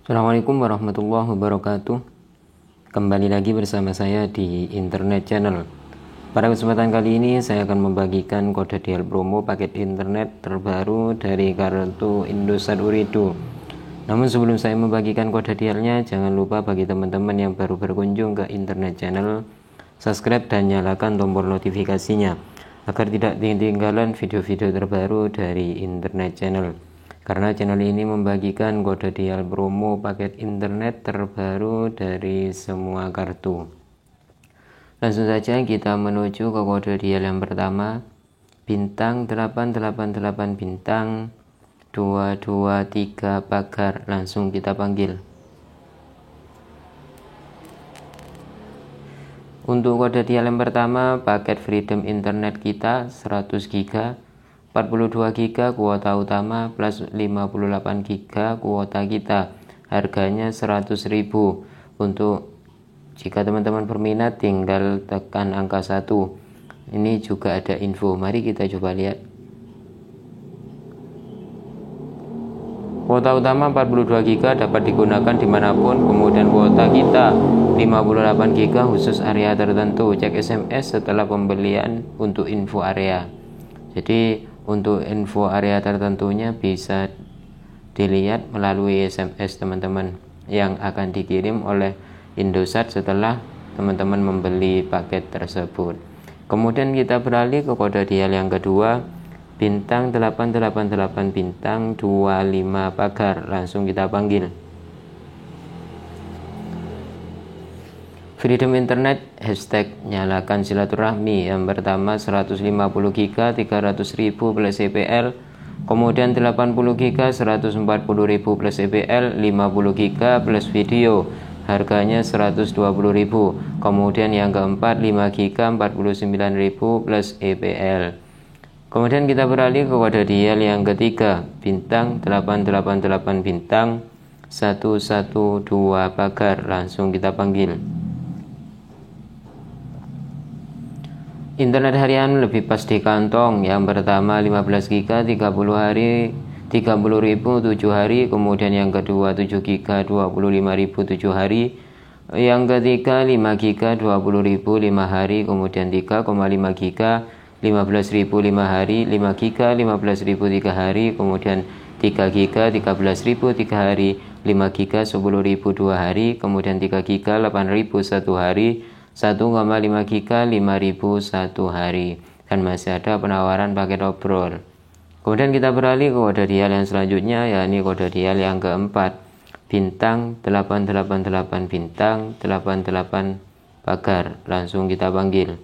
Assalamualaikum warahmatullahi wabarakatuh. Kembali lagi bersama saya di Internet Channel. Pada kesempatan kali ini saya akan membagikan kode dial promo paket internet terbaru dari kartu Indosat Uridu. Namun sebelum saya membagikan kode dialnya, jangan lupa bagi teman-teman yang baru berkunjung ke Internet Channel, subscribe dan nyalakan tombol notifikasinya agar tidak ketinggalan video-video terbaru dari Internet Channel. Karena channel ini membagikan kode dial promo paket internet terbaru dari semua kartu. Langsung saja kita menuju ke kode dial yang pertama, bintang 888 bintang 223 pagar. Langsung kita panggil. Untuk kode dial yang pertama, paket freedom internet kita 100 GB, 42 GB kuota utama plus 58 GB kuota kita. Harganya 100.000. Untuk jika teman-teman berminat tinggal tekan angka 1. Ini juga ada info. Mari kita coba lihat. Kuota utama 42 GB dapat digunakan dimanapun. Kemudian kuota kita 58 GB khusus area tertentu. Cek SMS setelah pembelian untuk info area. Jadi untuk info area tertentunya bisa dilihat melalui SMS teman-teman yang akan dikirim oleh Indosat setelah teman-teman membeli paket tersebut. Kemudian kita beralih ke kode dial yang kedua, bintang 888 bintang 25 pagar. Langsung kita panggil. Freedom internet hashtag nyalakan silaturahmi. Yang pertama 150 GB 300.000 plus EPL, kemudian 80 GB 140.000 plus EPL, 50 GB plus video, harganya 120.000. Kemudian yang keempat 5 GB 49.000 plus EPL. Kemudian kita beralih ke kode dial yang ketiga, bintang 888 bintang 112 pagar. Langsung kita panggil. Internet harian lebih pas di kantong. Yang pertama 15 GB 30 hari 30.000 7 hari. Kemudian yang kedua 7 GB 25.000 7 hari. Yang ketiga 5 GB 20.000 5 hari. Kemudian 3,5 GB 15.000 5 hari. 5 GB 15.000 3 hari. Kemudian 3 GB 13.000 3 hari. 5 GB 10.000 2 hari. Kemudian 3 GB 8.000 1 hari. 1,5 GB 5.000 1 hari. Dan masih ada penawaran paket obrol. Kemudian kita beralih ke kode dial yang selanjutnya, yakni kode dial yang keempat, bintang 888 bintang 88 pagar. Langsung kita panggil.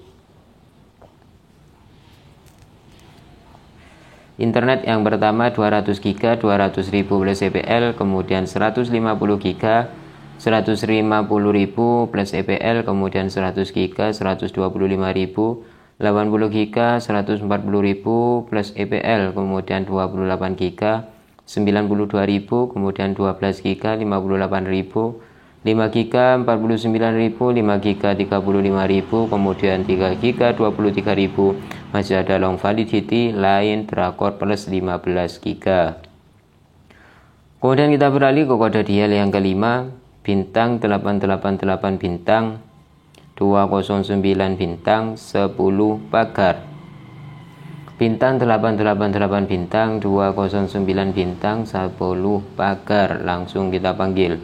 Internet yang pertama 200 GB 200.000 plus EPL, kemudian 150 GB 150.000 plus EPL, kemudian 100 GB 125.000, 80 GB 140.000 plus EPL, kemudian 28 GB 92.000, kemudian 12 GB 58.000, 5 GB 49.000, 5 GB 35.000, kemudian 3 GB 23.000. Masih ada long validity, lain Drakor plus 15 GB. Kemudian kita beralih ke kode dial yang kelima, bintang 888 bintang 209 bintang 10 pagar. Bintang 888 bintang 209 bintang 10 pagar. Langsung kita panggil.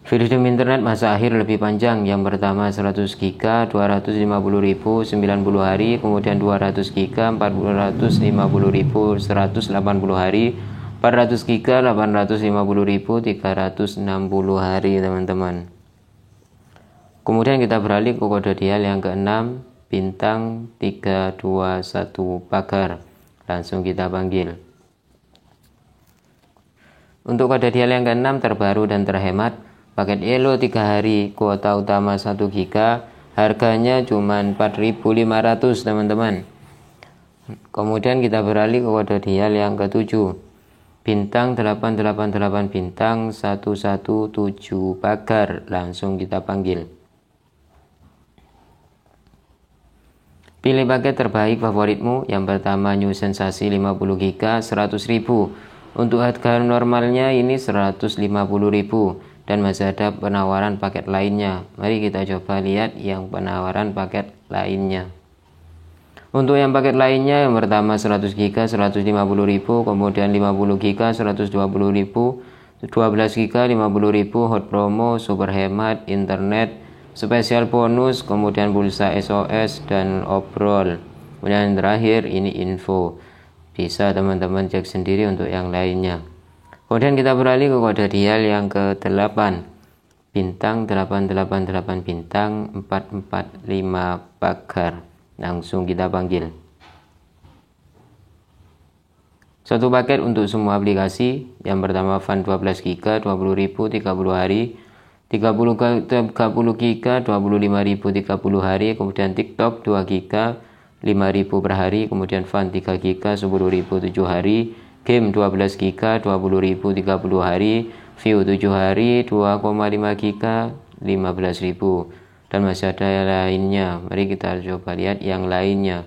Freedom internet masa akhir lebih panjang. Yang pertama 100 GB 250.000 90 hari. Kemudian 200 GB 450.000 180 hari. 400 GB 850.000 360 hari teman-teman. Kemudian kita beralih ke kode dial yang keenam, bintang 321 pagar. Langsung kita panggil. Untuk kode dial yang keenam terbaru dan terhemat, paket Elo 3 hari, kuota utama 1 GB, harganya cuma 4.500 teman-teman. Kemudian kita beralih ke kode dial yang ketujuh, bintang 888 bintang 117 pagar. Langsung kita panggil. Pilih paket terbaik favoritmu. Yang pertama New Sensasi 50 GB 100.000, Untuk harga normalnya ini 150.000 dan masih ada penawaran paket lainnya. Mari kita coba lihat yang penawaran paket lainnya. Untuk yang paket lainnya, yang pertama 100 GB 150.000, kemudian 50 GB 120.000, 12 GB 50.000, hot promo, super hemat, internet, spesial bonus, kemudian pulsa SOS dan obrol. Kemudian yang terakhir ini info. Bisa teman-teman cek sendiri untuk yang lainnya. Kemudian kita beralih ke kode dial yang ke-8. Bintang 888 bintang 445 pagar. Langsung kita panggil. Satu paket untuk semua aplikasi. Yang pertama Fun 12 GB 20.000 30 hari. 30 GB 25.000 30 hari. Kemudian TikTok 2 GB 5.000 per hari. Kemudian Fun 3 GB 10.000 7 hari. Game 12 GB 20.000 30 hari. View 7 hari 2,5 GB 15.000. Dan masih ada yang lainnya. Mari kita coba lihat yang lainnya.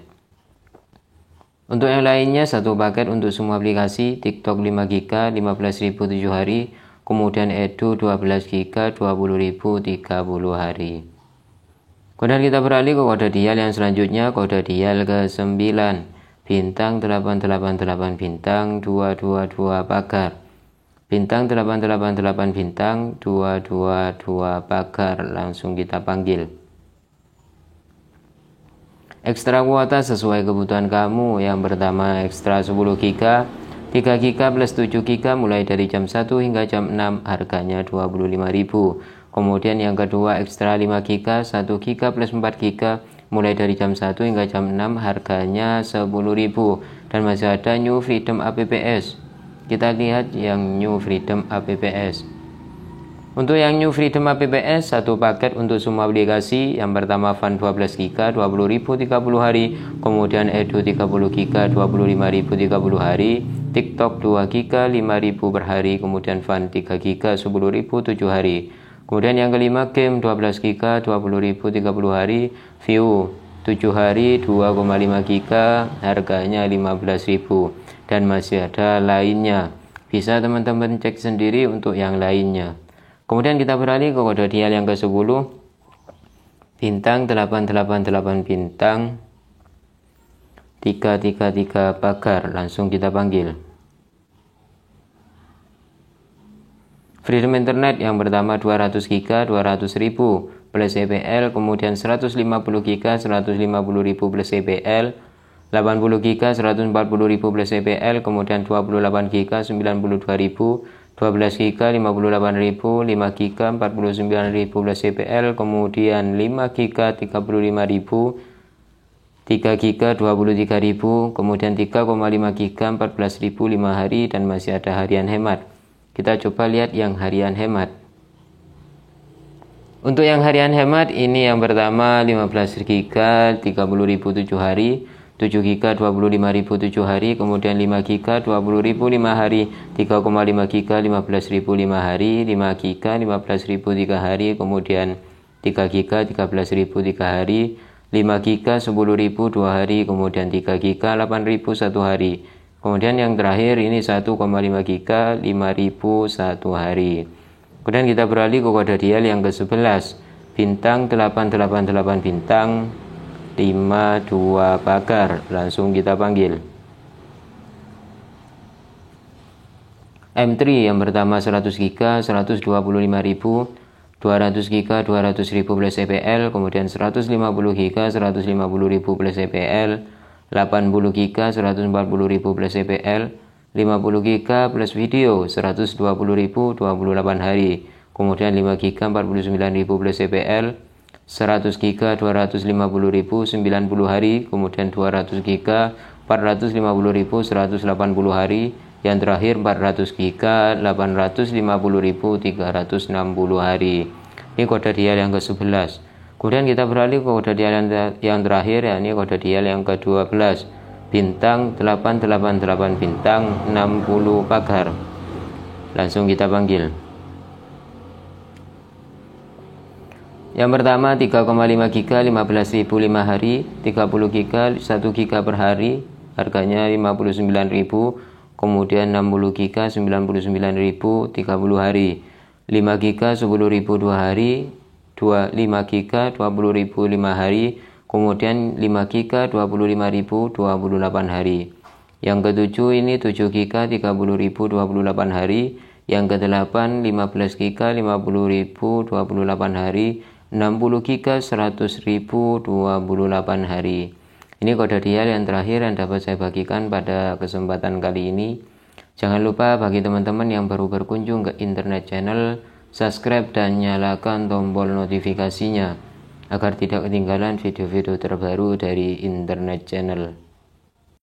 Untuk yang lainnya satu paket untuk semua aplikasi. TikTok 5 GB 15.000 7 hari. Kemudian Edu 12 GB 20.000 30 hari. Kemudian kita beralih ke kode dial yang selanjutnya. Kode dial ke-9. Bintang 888 bintang 222 pagar. Bintang 888 bintang 222 pagar. Langsung kita panggil. Ekstra kuota sesuai kebutuhan kamu. Yang pertama ekstra 10 GB 3 GB plus 7 GB mulai dari jam 1 hingga jam 6 harganya 25.000. Kemudian yang kedua ekstra 5 GB 1 GB plus 4 GB mulai dari jam 1 hingga jam 6 harganya 10.000. Dan masih ada New Freedom APPS. Kita lihat yang New Freedom APPS. Untuk yang New Freedom APPS satu paket untuk semua aplikasi. Yang pertama Fun 12 GB 20.000 30 hari. Kemudian Edu 30 GB 25.000 30 hari. TikTok 2 GB 5.000 per hari. Kemudian Fun 3 GB 10.000 7 hari. Kemudian yang kelima Game 12 GB 20.000 30 hari. View 7 hari 2,5 GB harganya 15.000. Dan masih ada lainnya. Bisa teman-teman cek sendiri untuk yang lainnya. Kemudian kita beralih ke kode dial yang ke-10. Bintang 888 bintang 333 pagar. Langsung kita panggil. Freedom Internet yang pertama 200 GB 200.000 plus EPL. Kemudian 150 GB 150.000 plus EPL. 80 GB 140.000 plus EPL, kemudian 28 GB 92.000, 12 GB 58.000, 5 GB 49.000 plus EPL, kemudian 5 GB 35.000, 3 GB 23.000, kemudian 3,5 GB 14.000 5 hari dan masih ada harian hemat. Kita coba lihat yang harian hemat. Untuk yang harian hemat ini yang pertama 15 GB 30.000 7 hari. 7 GB 25.000 7 hari, kemudian 5 GB 20.000 5 hari, 3,5 GB 15.000 5 hari, 5 GB 15.000 3 hari, kemudian 3 GB 13.000 3 hari, 5 GB 10.000 2 hari, kemudian 3 GB 8.000 1 hari. Kemudian yang terakhir ini 1,5 GB 5.000 1 hari. Kemudian kita beralih ke kode dial yang ke-11. Bintang 888 bintang 52 pagar. Langsung kita panggil. M3 yang pertama 100 GB 125.000, 200 GB 200.000 plus EPL, kemudian 150 GB 150.000 plus EPL, 80 GB 140.000 plus EPL, 50 GB plus video 120.000 28 hari, kemudian 5 GB 49.000 plus EPL, 100 GB 250.000 90 hari, kemudian 200 GB 450.000 180 hari, yang terakhir 400 GB 850.000 360 hari. Ini kode dial yang ke-11. Kemudian kita beralih ke kode dial yang terakhir, yakni kode dial yang ke-12. Bintang 888 bintang 60 pagar. Langsung kita panggil. Yang pertama 3,5 GB 15.000 5 hari, 30 GB 1 GB per hari, harganya 59.000. kemudian 60 giga 99.000 30 hari, 5 giga 10.000 2 hari, 5 giga 20.000 5 hari, kemudian 5 giga 25.000 28 hari. Yang ketujuh ini 7 giga 30.000 28 hari, yang ke-8 15 giga 50.000 28 hari, 60 giga 100.000 28 hari. Ini kode dial yang terakhir yang dapat saya bagikan pada kesempatan kali ini. Jangan lupa bagi teman-teman yang baru berkunjung ke internet channel, subscribe dan nyalakan tombol notifikasinya agar tidak ketinggalan video-video terbaru dari internet channel.